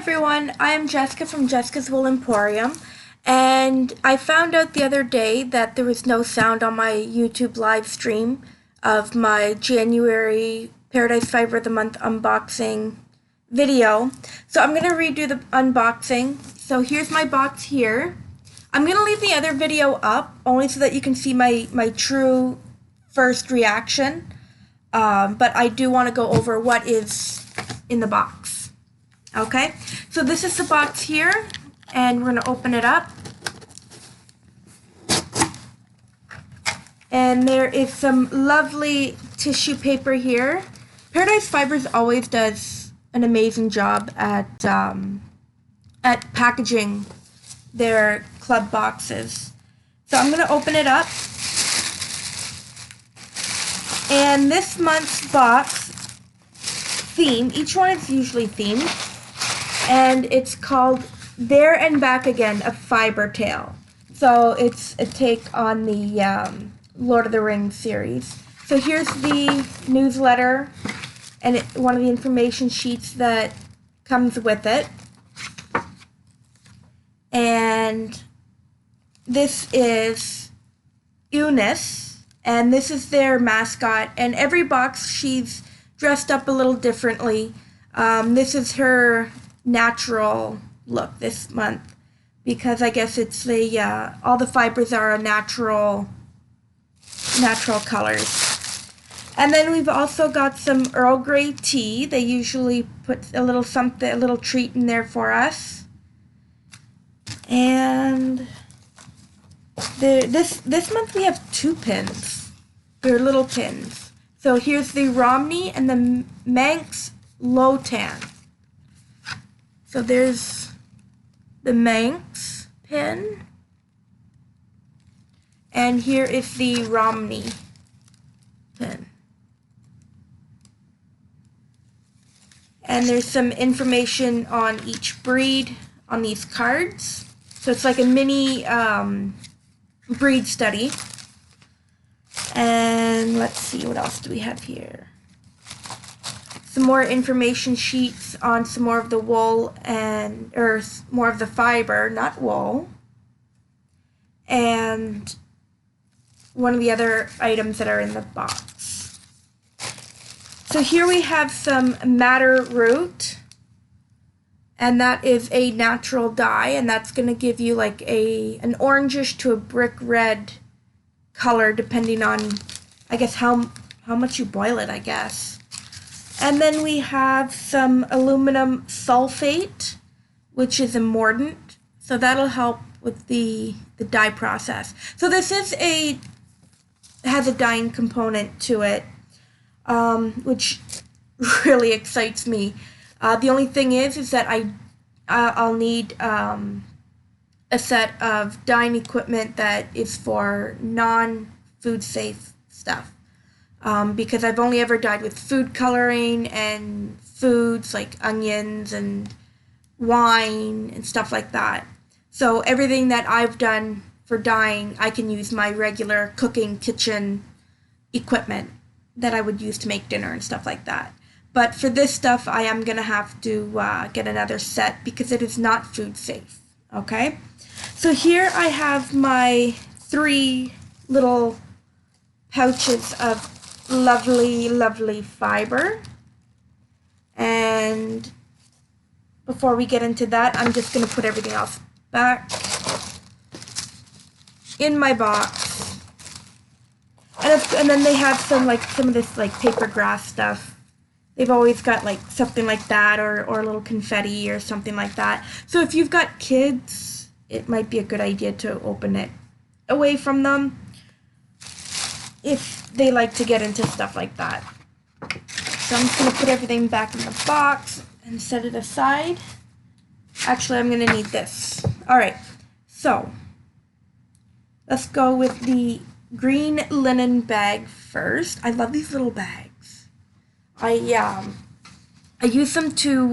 everyone, I am Jessica from Jessica's Wool Emporium, and I found out the other day that there was no sound on my YouTube live stream of my January Paradise Fiber of the Month unboxing video. So I'm going to redo the unboxing. So here's my box here. I'm going to leave the other video up only so that you can see my true first reaction, but I do want to go over what is in the box. Okay, so this is the box here, and we're going to open it up. And there is some lovely tissue paper here. Paradise Fibers always does an amazing job at packaging their club boxes. So I'm going to open it up. And this month's box theme, each one is usually themed, and it's called There and Back Again, a Fiber Tale. So it's a take on the Lord of the Rings series. So here's the newsletter and one of the information sheets that comes with it. And this is Eunice, and this is their mascot. And every box she's dressed up a little differently. This is her natural look this month, because I guess it's the all the fibers are natural colors. And then we've also got some Earl Grey tea. They usually put a little something, a little treat in there for us. And this month we have 2 pins. They're little pins. So here's the Romney and the Manx Low Tan. So there's the Manx pin, and here is the Romney pin. And there's some information on each breed on these cards. So it's like a mini breed study. And let's see, what else do we have here? Some more information sheets on some more of the wool or more of the fiber, not wool. And one of the other items that are in the box. So here we have some madder root, and that is a natural dye, and that's going to give you like an orangish to a brick red color depending on, I guess, how much you boil it, I guess. And then we have some aluminum sulfate, which is a mordant, so that'll help with the dye process. So this has a dyeing component to it, which really excites me. The only thing is that I'll need a set of dyeing equipment that is for non-food safe stuff. Because I've only ever dyed with food coloring and foods like onions and wine and stuff like that. So everything that I've done for dyeing, I can use my regular cooking kitchen equipment that I would use to make dinner and stuff like that. But for this stuff, I am going to have to get another set because it is not food safe. Okay? So here I have my 3 little pouches of lovely fiber, and before we get into that, I'm just going to put everything else back in my box. And then they have some of this like paper grass stuff. They've always got like something like that, or a little confetti or something like that. So if you've got kids, it might be a good idea to open it away from them if they like to get into stuff like that. So I'm just going to put everything back in the box and set it aside. Actually, I'm going to need this. Alright, so let's go with the green linen bag first. I love these little bags. I use them to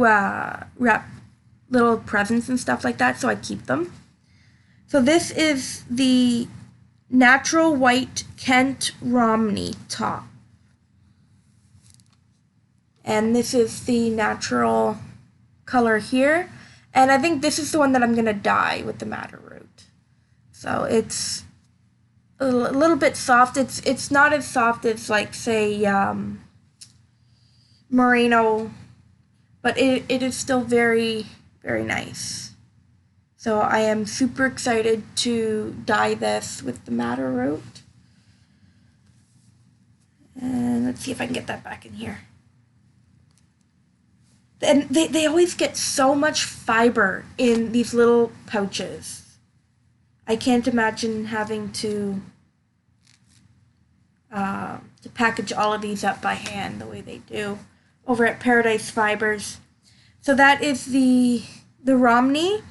wrap little presents and stuff like that, so I keep them. So this is the Natural White Kent Romney top. And this is the natural color here. And I think this is the one that I'm going to dye with the madder root. So it's a little bit soft. It's not as soft as, like, say, merino, but it is still very, very nice. So I am super excited to dye this with the madder root. And let's see if I can get that back in here. And they always get so much fiber in these little pouches. I can't imagine having to package all of these up by hand the way they do over at Paradise Fibers. So that is the Romney.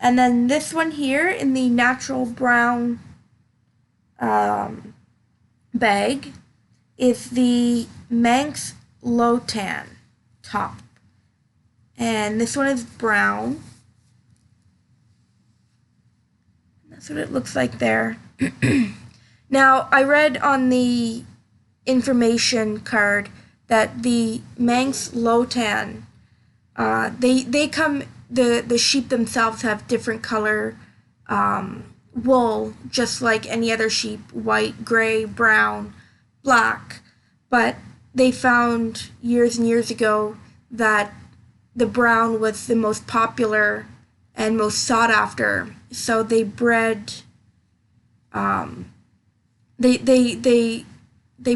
And then this one here in the natural brown bag is the Manx Lotan top. And this one is brown. That's what it looks like there. Now, I read on the information card that the Manx Lotan, they come, the sheep themselves have different color wool, just like any other sheep, white, gray, brown, black. But they found years and years ago that the brown was the most popular and most sought after. So they bred, they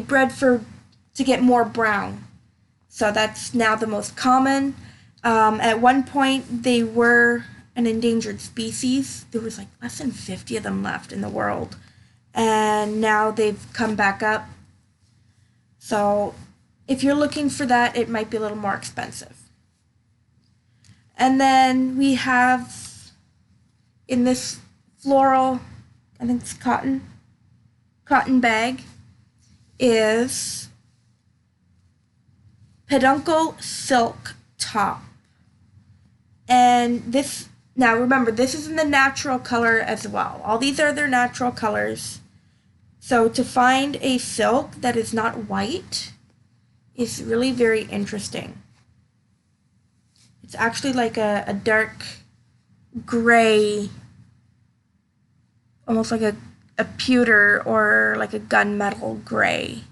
bred to get more brown. So that's now the most common. At one point, they were an endangered species. There was like less than 50 of them left in the world. And now they've come back up. So if you're looking for that, it might be a little more expensive. And then we have in this floral, I think it's cotton bag, is peduncle silk top. And this, now remember, this is in the natural color as well. All these are their natural colors. So to find a silk that is not white is really very interesting. It's actually like a dark gray, almost like a pewter or like a gunmetal gray.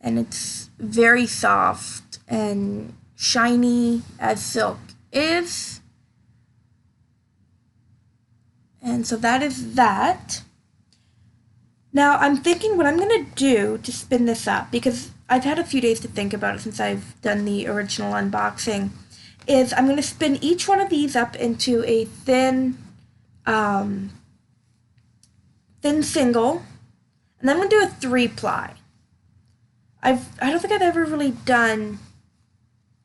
And it's very soft and shiny as silk is. And so that is that. Now I'm thinking what I'm going to do to spin this up, because I've had a few days to think about it since I've done the original unboxing, is I'm going to spin each one of these up into a thin single, and then I'm going to do a 3-ply. I don't think I've ever really done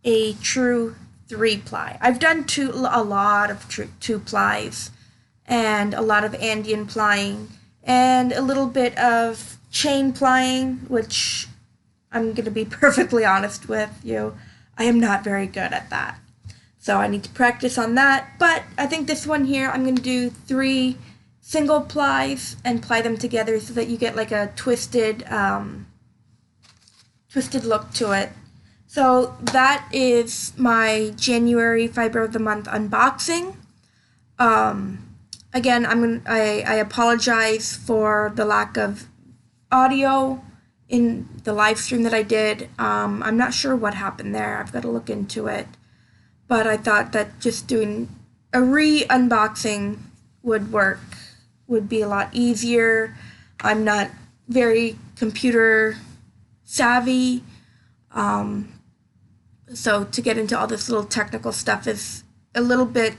a true 3-ply. I've done a lot of 2-plies and a lot of Andean plying and a little bit of chain plying, which I'm going to be perfectly honest with you, I am not very good at that. So I need to practice on that. But I think this one here, I'm going to do 3 single plies and ply them together so that you get like a twisted look to it. So that is my January Fiber of the Month unboxing. Again, I apologize for the lack of audio in the live stream that I did. I'm not sure what happened there. I've got to look into it. But I thought that just doing a re-unboxing would be a lot easier. I'm not very computer savvy. So to get into all this little technical stuff is a little bit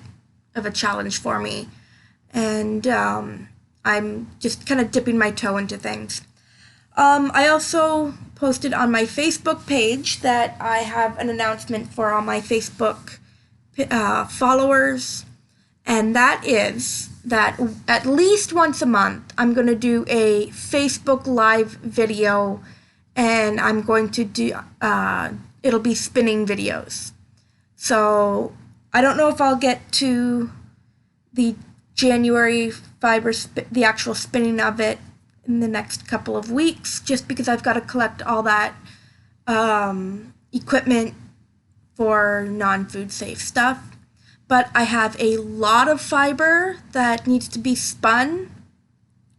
of a challenge for me. And I'm just kind of dipping my toe into things. I also posted on my Facebook page that I have an announcement for all my Facebook followers, and that is that at least once a month I'm going to do a Facebook Live video, and I'm going to do, it'll be spinning videos. So I don't know if I'll get to the January fiber, the actual spinning of it in the next couple of weeks, just because I've got to collect all that equipment for non-food safe stuff. But I have a lot of fiber that needs to be spun,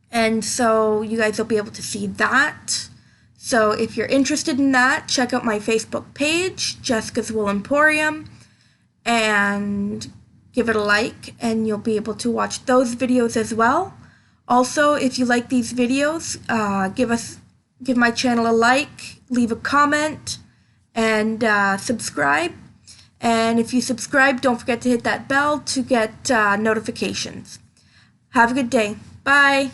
and so you guys will be able to see that. So if you're interested in that, check out my Facebook page, Jessica's Wool Emporium, and give it a like, and you'll be able to watch those videos as well. Also, if you like these videos, give my channel a like, leave a comment, and subscribe. And if you subscribe, don't forget to hit that bell to get notifications. Have a good day. Bye.